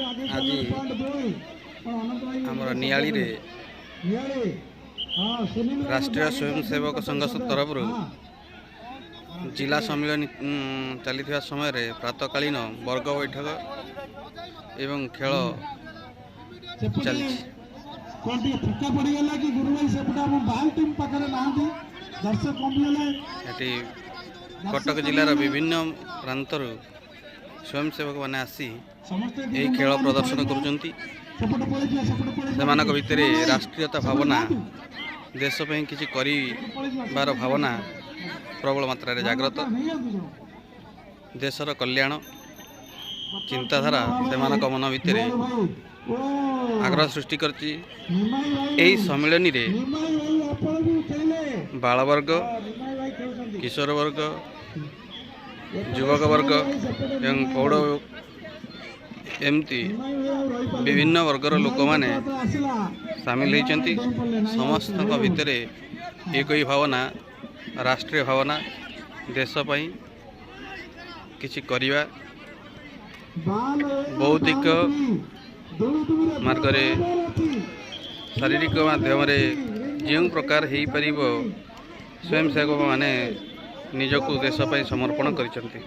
आज आमर नियाली रे राष्ट्रीय स्वयंसेवक संघ तरफ जिला सम्मेलन चली समय प्रातकालीन वर्ग बैठक एवं खेल चली कटक जिलार विभिन्न प्रांतर स्वयंसेवक मैंने आसी यही खेल प्रदर्शन करुँच भितर राष्ट्रीयता भावना देशपाई किसी कर भावना प्रबल मात्रा जागृत देशर कल्याण चिंताधारा से मन भितर आग्रह सृष्टि करछि। एही सम्मेलन रे बालवर्ग किशोर वर्ग युवक वर्ग एवं प्रौढ़ एमती विभिन्न वर्गर लोक माने सामिल होती समस्त भितर एक ही भावना राष्ट्रीय भावना देशपाई किछि करिवा भौतिक मार्गरे शारीरिक माध्यम जो प्रकार हो पार स्वयंसेवक माने निजको देशपाई समर्पण करिसंती।